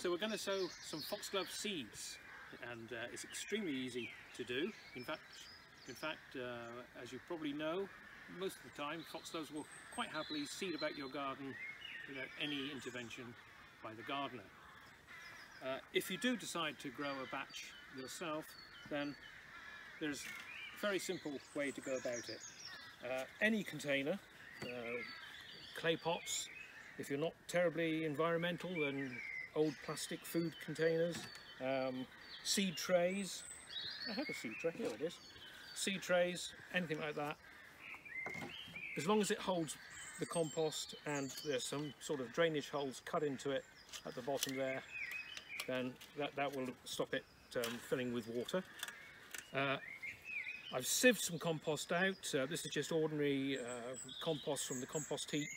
So we're going to sow some foxglove seeds, and it's extremely easy to do. In fact, as you probably know, most of the time foxgloves will quite happily seed about your garden without any intervention by the gardener. If you do decide to grow a batch yourself, then there's a very simple way to go about it. Any container, clay pots, if you're not terribly environmental, then old plastic food containers, seed trays. I have a seed tray, here it is. Seed trays, anything like that. As long as it holds the compost and there's some sort of drainage holes cut into it at the bottom there, then that will stop it filling with water. I've sieved some compost out. This is just ordinary compost from the compost heap,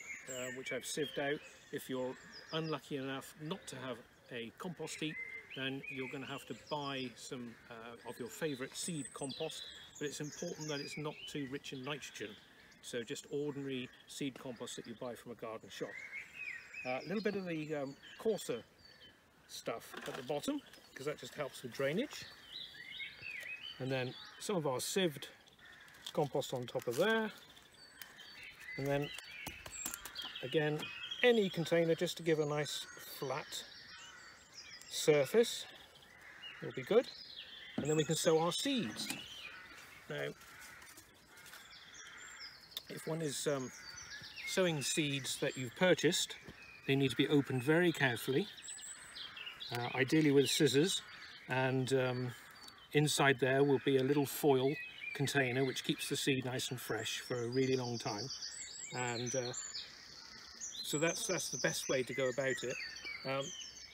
which I've sieved out. If you're unlucky enough not to have a compost heap, then you're going to have to buy some of your favourite seed compost, but it's important that it's not too rich in nitrogen. So just ordinary seed compost that you buy from a garden shop. A little bit of the coarser stuff at the bottom, because that just helps with drainage. And then some of our sieved compost on top of there. And then again, any container just to give a nice flat surface will be good. And then we can sow our seeds. Now, if one is sowing seeds that you've purchased, they need to be opened very carefully, ideally with scissors, and inside there will be a little foil container which keeps the seed nice and fresh for a really long time. And so that's the best way to go about it.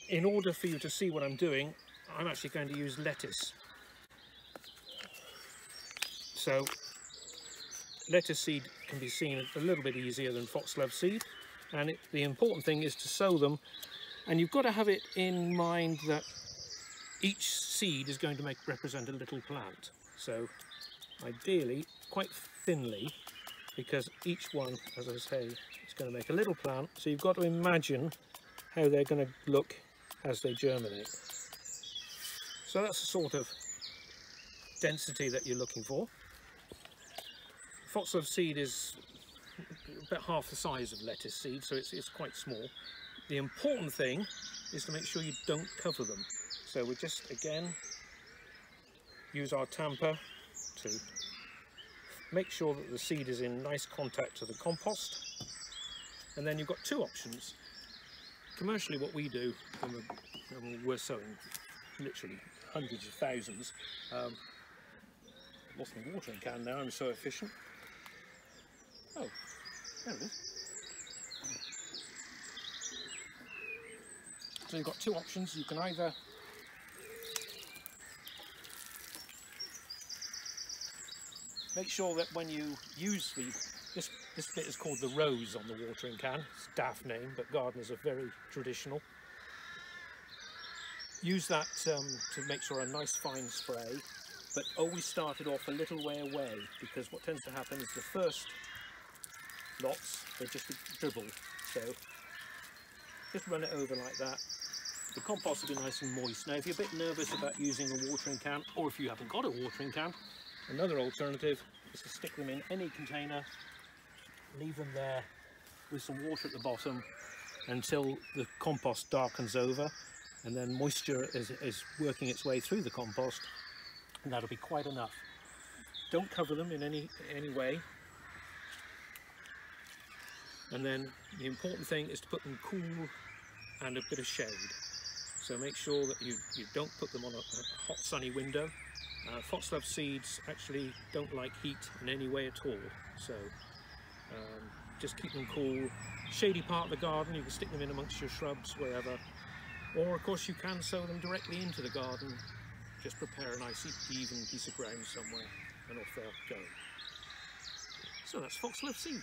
In order for you to see what I'm doing, I'm actually going to use lettuce. So lettuce seed can be seen a little bit easier than foxglove seed, and the important thing is to sow them, and you've got to have it in mind that each seed is going to represent a little plant. So ideally quite thinly, because each one, as I say, is going to make a little plant, so you've got to imagine how they're going to look as they germinate. So that's the sort of density that you're looking for. Foxglove seed is about half the size of lettuce seed, so it's quite small. The important thing is to make sure you don't cover them. So we just again use our tamper to make sure that the seed is in nice contact to the compost. And then you've got two options. Commercially, what we do, we're sowing literally hundreds of thousands. Lost my watering can now, I'm so efficient. Oh, there it is. So you've got two options. You can either make sure that when you use this bit is called the rose on the watering can. It's a daft name, but gardeners are very traditional. Use that to make sure a nice fine spray, but always start it off a little way away, because what tends to happen is the first lots, they just dribble. So just run it over like that. The compost will be nice and moist. Now if you're a bit nervous about using a watering can, or if you haven't got a watering can, another alternative is to stick them in any container, leave them there with some water at the bottom until the compost darkens over, and then moisture is working its way through the compost, and that'll be quite enough. Don't cover them in any way. And then the important thing is to put them cool and a bit of shade. So make sure that you don't put them on a hot sunny window. Foxglove seeds actually don't like heat in any way at all. So just keep them cool. Shady part of the garden, you can stick them in amongst your shrubs, wherever. Or of course you can sow them directly into the garden. Just prepare a nice even piece of ground somewhere and off they'll go. So that's foxglove seed.